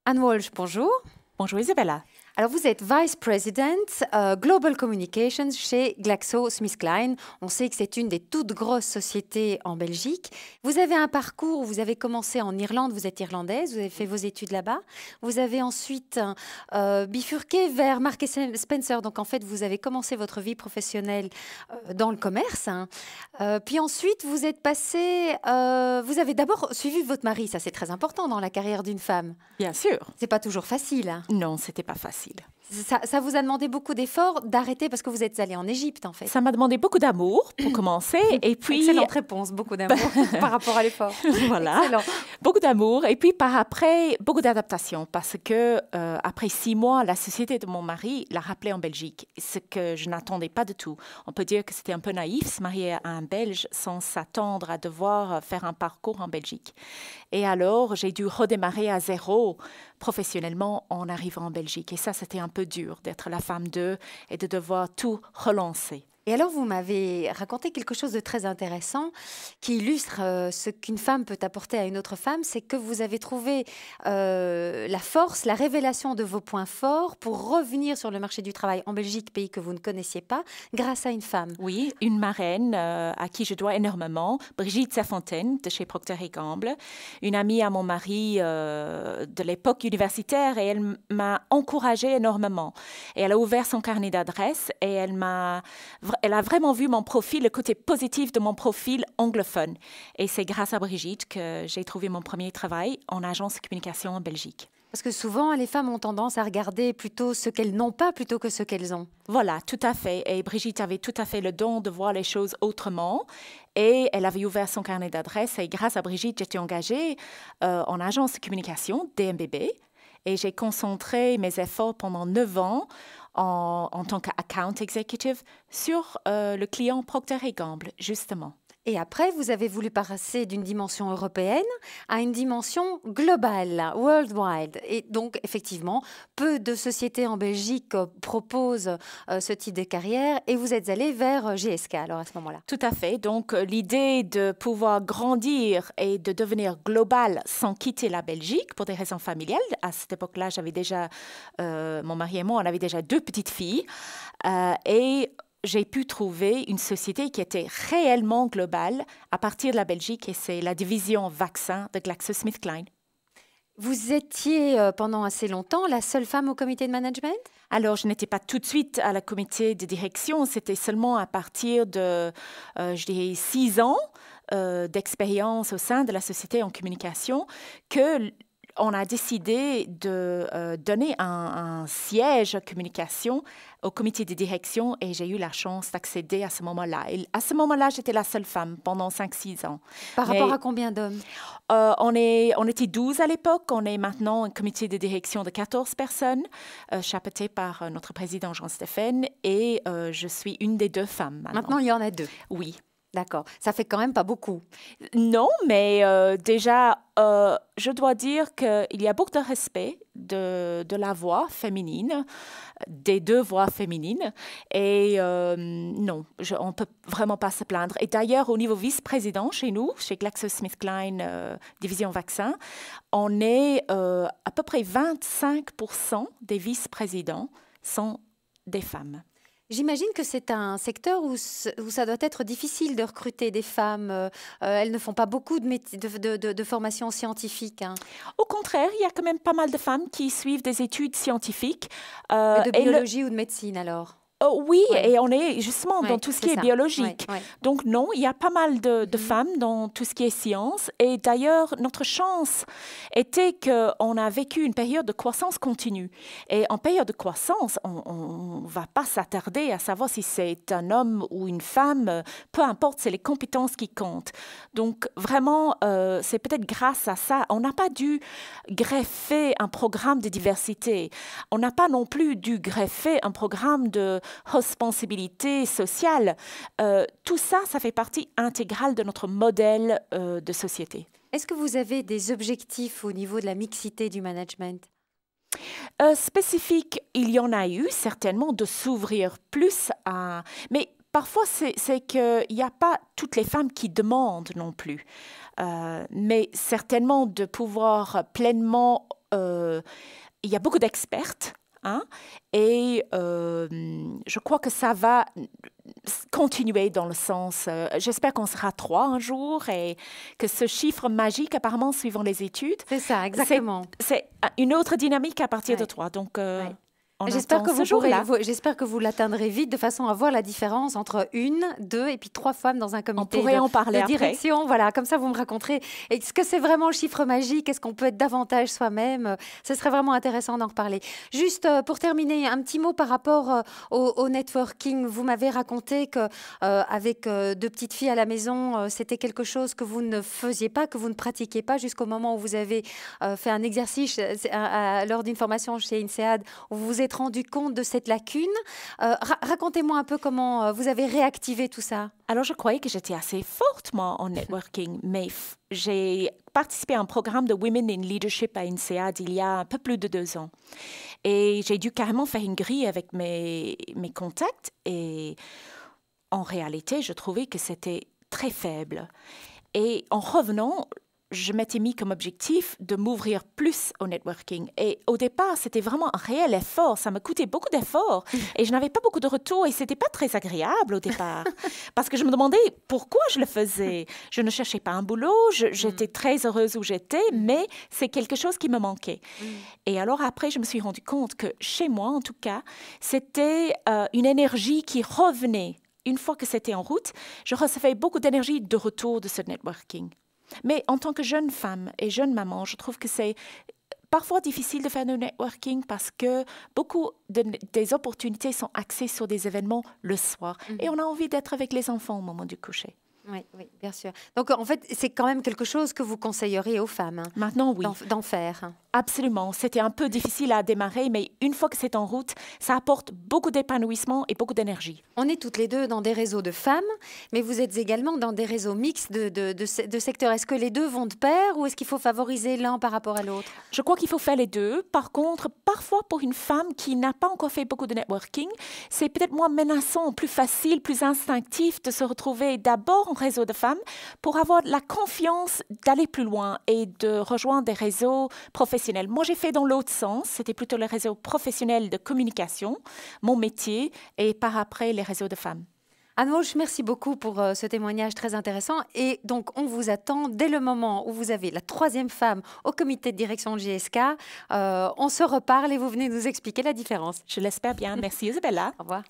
Anne Walsh, bonjour. Bonjour Isabella. Alors, vous êtes Vice President Global Communications chez GlaxoSmithKline. On sait que c'est une des toutes grosses sociétés en Belgique. Vous avez un parcours, vous avez commencé en Irlande, vous êtes irlandaise, vous avez fait vos études là-bas. Vous avez ensuite bifurqué vers Marks & Spencer. Donc, en fait, vous avez commencé votre vie professionnelle dans le commerce. Puis ensuite, vous êtes passé... vous avez d'abord suivi votre mari. Ça, c'est très important dans la carrière d'une femme. Bien sûr. C'est pas toujours facile. Non, c'était pas facile. Ça vous a demandé beaucoup d'efforts d'arrêter parce que vous êtes allé en Égypte, en fait. Ça m'a demandé beaucoup d'amour pour commencer. Et puis... Excellente réponse, beaucoup d'amour par rapport à l'effort. Voilà. Excellent. Beaucoup d'amour. Et puis par après, beaucoup d'adaptation. Parce que après 6 mois, la société de mon mari l'a rappelé en Belgique. Ce que je n'attendais pas du tout. On peut dire que c'était un peu naïf, se marier à un Belge sans s'attendre à devoir faire un parcours en Belgique. Et alors, j'ai dû redémarrer à zéro professionnellement en arrivant en Belgique. Et ça, c'était un peu dur d'être la femme d'eux et de devoir tout relancer. Et alors, vous m'avez raconté quelque chose de très intéressant qui illustre ce qu'une femme peut apporter à une autre femme, c'est que vous avez trouvé la force, la révélation de vos points forts pour revenir sur le marché du travail en Belgique, pays que vous ne connaissiez pas, grâce à une femme. Oui, une marraine à qui je dois énormément, Brigitte Safontaine de chez Procter & Gamble, une amie à mon mari de l'époque universitaire, et elle m'a encouragée énormément. Et elle a ouvert son carnet d'adresses et elle a vraiment vu mon profil, le côté positif de mon profil anglophone. Et c'est grâce à Brigitte que j'ai trouvé mon premier travail en agence de communication en Belgique. Parce que souvent, les femmes ont tendance à regarder plutôt ce qu'elles n'ont pas plutôt que ce qu'elles ont. Voilà, tout à fait. Et Brigitte avait tout à fait le don de voir les choses autrement. Et elle avait ouvert son carnet d'adresses. Et grâce à Brigitte, j'étais engagée en agence de communication, DMBB. Et j'ai concentré mes efforts pendant 9 ans en tant qu'account executive sur le client Procter & Gamble, justement. Et après, vous avez voulu passer d'une dimension européenne à une dimension globale, worldwide. Et donc, effectivement, peu de sociétés en Belgique proposent ce type de carrière et vous êtes allé vers GSK alors à ce moment-là. Tout à fait. Donc, l'idée de pouvoir grandir et de devenir global sans quitter la Belgique pour des raisons familiales. À cette époque-là, j'avais déjà, mon mari et moi, on avait déjà 2 petites filles. Et j'ai pu trouver une société qui était réellement globale à partir de la Belgique, et c'est la division vaccin de GlaxoSmithKline. Vous étiez pendant assez longtemps la seule femme au comité de management? Alors, je n'étais pas tout de suite à la comité de direction, c'était seulement à partir de, je dirais, 6 ans d'expérience au sein de la société en communication que on a décidé de donner un siège communication au comité de direction, et j'ai eu la chance d'accéder à ce moment-là. Et à ce moment-là, j'étais la seule femme pendant 5-6 ans. Par rapport à combien d'hommes? On était 12 à l'époque. On est maintenant un comité de direction de 14 personnes, chapeauté par notre président Jean-Stéphane, et je suis une des 2 femmes maintenant. Maintenant, il y en a 2. Oui. D'accord. Ça fait quand même pas beaucoup. Non, mais déjà, je dois dire qu'il y a beaucoup de respect de la voix féminine, des 2 voix féminines. Et non, on ne peut vraiment pas se plaindre. Et d'ailleurs, au niveau vice-président chez nous, chez GlaxoSmithKline, division vaccin, on est à peu près 25% des vice-présidents sont des femmes. J'imagine que c'est un secteur où ça doit être difficile de recruter des femmes. Elles ne font pas beaucoup de formations scientifiques. Hein. Au contraire, il y a quand même pas mal de femmes qui suivent des études scientifiques. De biologie ou de médecine alors? Oui, ouais. Et on est justement dans tout ce qui est biologique. Ouais. Donc non, il y a pas mal de femmes dans tout ce qui est science. Et d'ailleurs, notre chance était qu'on a vécu une période de croissance continue. Et en période de croissance, on ne va pas s'attarder à savoir si c'est un homme ou une femme. Peu importe, c'est les compétences qui comptent. Donc vraiment, c'est peut-être grâce à ça. On n'a pas dû greffer un programme de diversité. On n'a pas non plus dû greffer un programme de responsabilité sociale. Tout ça, ça fait partie intégrale de notre modèle de société. Est-ce que vous avez des objectifs au niveau de la mixité du management? Spécifique, il y en a eu certainement de s'ouvrir plus à... Mais parfois, c'est qu'il n'y a pas toutes les femmes qui demandent non plus. Mais certainement de pouvoir pleinement il y a beaucoup d'expertes. Hein? Et je crois que ça va continuer dans le sens, j'espère qu'on sera 3 un jour et que ce chiffre magique, apparemment, suivant les études, c'est ça, exactement. C'est une autre dynamique à partir de 3. Donc, j'espère que vous l'atteindrez vite de façon à voir la différence entre 1, 2 et puis 3 femmes dans un comité de direction. Après. Voilà, comme ça vous me raconterez. Est-ce que c'est vraiment le chiffre magique? Est-ce qu'on peut être davantage soi-même? Ce serait vraiment intéressant d'en reparler. Juste pour terminer, un petit mot par rapport au networking. Vous m'avez raconté que avec 2 petites filles à la maison, c'était quelque chose que vous ne faisiez pas, que vous ne pratiquiez pas jusqu'au moment où vous avez fait un exercice lors d'une formation chez INSEAD où vous vous êtes rendu compte de cette lacune. Racontez-moi un peu comment vous avez réactivé tout ça. Alors, je croyais que j'étais assez forte, moi, en networking, mais j'ai participé à un programme de Women in Leadership à INSEAD il y a un peu plus de 2 ans. Et j'ai dû carrément faire une grille avec mes contacts. Et en réalité, je trouvais que c'était très faible. Et en revenant, je m'étais mis comme objectif de m'ouvrir plus au networking. Et au départ, c'était vraiment un réel effort. Ça me coûtait beaucoup d'efforts. Et je n'avais pas beaucoup de retours. Et ce n'était pas très agréable au départ. Parce que je me demandais pourquoi je le faisais. Je ne cherchais pas un boulot. J'étais très heureuse où j'étais. Mais c'est quelque chose qui me manquait. Et alors après, je me suis rendu compte que chez moi, en tout cas, c'était une énergie qui revenait. Une fois que c'était en route, je recevais beaucoup d'énergie de retour de ce networking. Mais en tant que jeune femme et jeune maman, je trouve que c'est parfois difficile de faire du networking parce que beaucoup des opportunités sont axées sur des événements le soir. Et on a envie d'être avec les enfants au moment du coucher. Oui, bien sûr. Donc, en fait, c'est quand même quelque chose que vous conseilleriez aux femmes. Maintenant, oui. D'en faire. Absolument. C'était un peu difficile à démarrer, mais une fois que c'est en route, ça apporte beaucoup d'épanouissement et beaucoup d'énergie. On est toutes les deux dans des réseaux de femmes, mais vous êtes également dans des réseaux mixtes de secteurs. Est-ce que les deux vont de pair ou est-ce qu'il faut favoriser l'un par rapport à l'autre? Je crois qu'il faut faire les deux. Par contre, parfois, pour une femme qui n'a pas encore fait beaucoup de networking, c'est peut-être moins menaçant, plus facile, plus instinctif de se retrouver d'abord en réseau de femmes pour avoir la confiance d'aller plus loin et de rejoindre des réseaux professionnels. Moi, j'ai fait dans l'autre sens. C'était plutôt le réseau professionnel de communication, mon métier, et par après, les réseaux de femmes. Anne Walsh, merci beaucoup pour ce témoignage très intéressant. Et donc, on vous attend dès le moment où vous avez la 3e femme au comité de direction de GSK. On se reparle et vous venez nous expliquer la différence. Je l'espère bien. Merci Isabella. Au revoir.